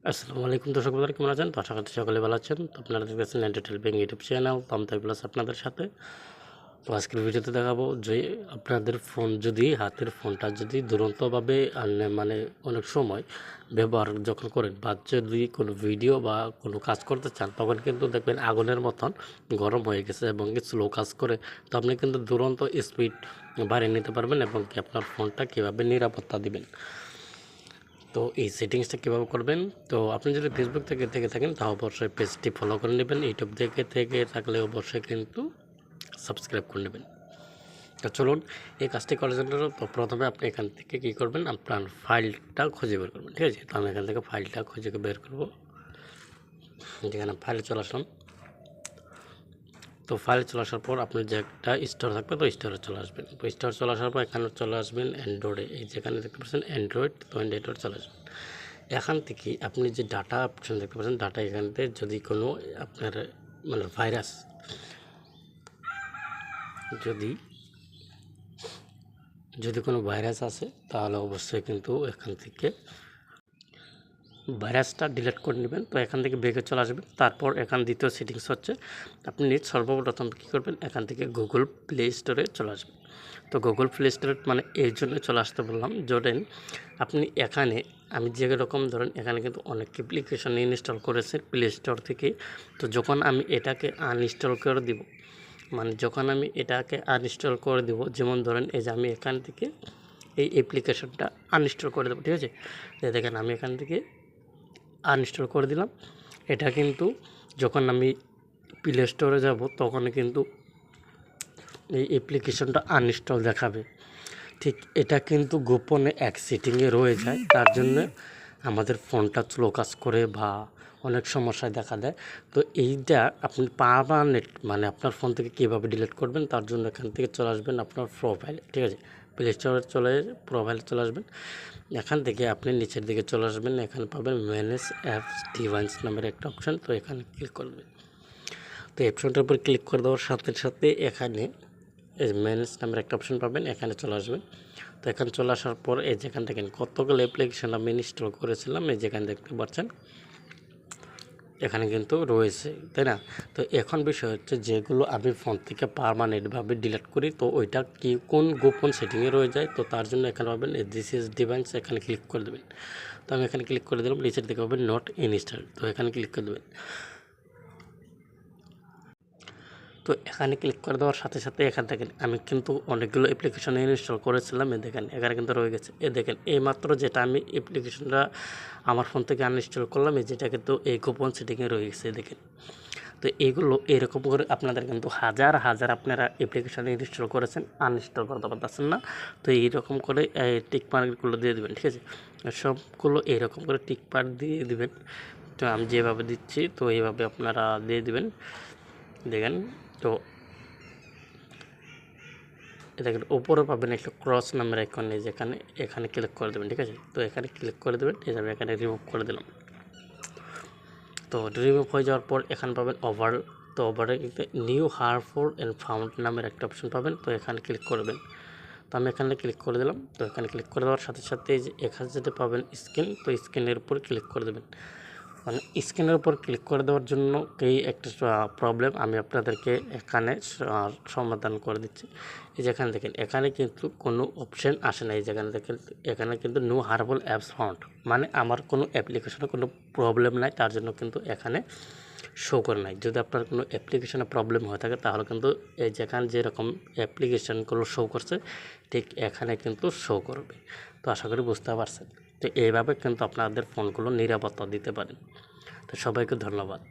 আসসালামু আলাইকুম দর্শক বন্ধুরা, কেমন আছেন? তো আশা করছি সকলে ভালো আছেন। তো আপনারা দেখতেছেন এন্টারটেল ব্যাংক ইউটিউব চ্যানেল তাই প্লাস আপনাদের সাথে। তো আজকের ভিডিওতে দেখাবো যে আপনাদের ফোন যদি হাতের ফোনটা যদি দুরন্তভাবে মানে অনেক সময় ব্যবহার যখন করেন বা যদি কোনো ভিডিও বা কোনো কাজ করতে চান, তখন কিন্তু দেখবেন আগুনের মতন গরম হয়ে গেছে এবং স্লো কাজ করে। তো আপনি কিন্তু দুরন্ত স্পিড বাড়িয়ে নিতে পারবেন এবং কি আপনার ফোনটা কীভাবে নিরাপত্তা দিবেন। তো এই সেটিংসটা কীভাবে করবেন? তো আপনি যদি ফেসবুক থেকে থাকেন তাহলে অবশ্যই পেজটি ফলো করে নেবেন। ইউটিউব থেকে থাকলে অবশ্যই কিন্তু সাবস্ক্রাইব করে নেবেন। তো চলুন এই কাজটি করার জন্য তো প্রথমে আপনি এখান থেকে কী করবেন, আপনার ফাইলটা খুঁজে বের করবেন। ঠিক আছে, তো আমি এখান থেকে ফাইলটা খুঁজে বের করবো। যেখানে ফাইলে চলে আসলাম। তো ফাইলে চলে আসার পর আপনার যে একটা স্টোর থাকবে, তো স্টোরে চলে আসবেন। তো স্টোর চলে আসার পর এখানে চলে আসবেন অ্যান্ড্রয়েডে। এই যেখানে দেখতে পাচ্ছেন অ্যান্ড্রয়েড, তো অ্যান্ড্রয়েডে চলে আসবেন। এখান থেকে আপনি যে ডাটা অপশন দেখতে পাচ্ছেন, ডাটা এখান থেকে যদি কোনো আপনার মানে ভাইরাস যদি কোনো ভাইরাস আসে, তাহলে অবশ্যই কিন্তু এখান থেকে ভাইরাসটা ডিলিট করে নেবেন। তো এখান থেকে বেগে চলে আসবেন। তারপর এখান দ্বিতীয় সেটিংস হচ্ছে আপনি সর্বপ্রথম কী করবেন, এখান থেকে গুগল প্লে স্টোরে চলে আসবেন। তো গুগল প্লে স্টোরে মানে এই জন্য চলে আসতে বললাম, ধরেন আপনি এখানে আমি যেরকম ধরেন এখানে কিন্তু অনেক অ্যাপ্লিকেশন ইনস্টল করেছে প্লে স্টোর থেকে। তো যখন আমি এটাকে আনইনস্টল করে দিব, মানে যখন আমি এটাকে আনইনস্টল করে দেব, যেমন ধরেন এই যে আমি এখান থেকে এই অ্যাপ্লিকেশনটা আনইনস্টল করে দেবো। ঠিক আছে, দেখেন আমি এখান থেকে আনইনস্টল করে দিলাম। এটা কিন্তু যখন আমি প্লে স্টোরে যাব, তখন কিন্তু এই অ্যাপ্লিকেশনটা আনইনস্টল দেখাবে। ঠিক এটা কিন্তু গোপনে এক সেটিংয়ে রয়ে যায়, তার জন্য আমাদের ফোনটা স্লো কাজ করে বা অনেক সমস্যায় দেখা দেয়। তো এইটা আপনি পার্মানেন্ট মানে আপনার ফোন থেকে কীভাবে ডিলিট করবেন, তার জন্য এখান থেকে চলে আসবেন আপনার প্রোফাইলে। ঠিক আছে, প্লে স্টোরে প্রোফাইলে চলে আসবেন। এখান থেকে আপনি নিচের দিকে চলে আসবেন, এখানে পাবেন ম্যানেজ অ্যাপস ডিভাইস নামের একটা অপশান। তো এখানে ক্লিক করবেন। তো এই অপশানটার উপর ক্লিক করে দেওয়ার সাথে সাথে এখানে ম্যানেজ নামের একটা অপশান পাবেন, এখানে চলে আসবেন। তো এখানে চলে আসার পর এই যেখান থেকে কতগুলো অ্যাপ্লিকেশন আমি ইনস্টল করেছিলাম, এই যেখানে দেখতে পাচ্ছেন এখানে কিন্তু রয়েছে, তাই না? তো এখন বিষয় হচ্ছে যেগুলো আমি ফোন থেকে পার্মানেন্টভাবে ডিলিট করি, তো ওইটা কি কোন গোপন সেটিংয়ে রয়ে যায়। তো তার জন্য এখানে পাবেন দিস ইজ ডিভাইস, এখানে ক্লিক করে দেবেন। তো আমি এখানে ক্লিক করে দিলাম, নিচের দিকে পাবেন নট ইনস্টল, তো এখানে ক্লিক করে দেবেন। তো এখানে ক্লিক করে দেওয়ার সাথে সাথে এখান থেকে আমি কিন্তু অনেকগুলো অ্যাপ্লিকেশন ইনস্টল করেছিলাম, দেখেন এখানে কিন্তু রয়ে গেছে। দেখেন এইমাত্র যেটা আমি অ্যাপ্লিকেশনটা আমার ফোন থেকে আনইনস্টল করলাম, যেটা কিন্তু এই গোপন সেটিংয়ে রয়ে গেছে, দেখেন। তো এগুলো এরকম করে আপনাদের কিন্তু হাজার হাজার আপনারা অ্যাপ্লিকেশন ইনস্টল করেছেন, আনইনস্টল করতে পারতেছেন না। তো এইরকম করে টিক মার্কগুলো দিয়ে দেবেন। ঠিক আছে, সবগুলো এইরকম করে টিক মার্ক দিয়ে দেবেন। তো আমি যেভাবে দিচ্ছি, তো এইভাবে আপনারা দিয়ে দেবেন। দেখেন, তো দেখেন উপরে পাবেন একটা ক্রস নামের আইকন, যেখানে এখানে ক্লিক করে দেবেন। ঠিক আছে, তো এখানে ক্লিক করে দেবেন। এই আমি এখানে রিমুভ করে দিলাম। তো রিমুভ হয়ে যাওয়ার পর এখানে পাবেন ওভার। তো ওভারে কিন্তু নিউ হারফোর অ্যান্ড ফাউন্ড নামের একটা অপশন পাবেন, তো এখানে ক্লিক করবেন। তো আমি এখানে ক্লিক করে দিলাম। তো এখানে ক্লিক করে দেওয়ার সাথে সাথে যে এখানে যেতে পাবেন স্ক্রিন, তো স্ক্রিনের উপর ক্লিক করে দেবেন। মানে স্ক্রিনের উপর ক্লিক করে দেওয়ার জন্য এই একটা প্রবলেম আমি আপনাদেরকে এখানে সমাধান করে দিচ্ছি। এই যেখানে দেখেন এখানে কিন্তু কোনো অপশান আসে না। এই যেখানে দেখেন এখানে কিন্তু নো হারবল অ্যাপস ফাউন্ড, মানে আমার কোনো অ্যাপ্লিকেশনে কোনো প্রবলেম নাই, তার জন্য কিন্তু এখানে শো করে নাই। যদি আপনার কোনো অ্যাপ্লিকেশনে প্রবলেম হয়ে থাকে, তাহলে কিন্তু এই যেখানে যেরকম অ্যাপ্লিকেশানগুলো শো করছে, ঠিক এখানে কিন্তু শো করবে। তো আশা করি বুঝতে পারছেন। তো এইভাবে কিন্তু আপনাদের ফোনগুলো নিরাপত্তা দিতে পারেন। তো সবাইকে ধন্যবাদ।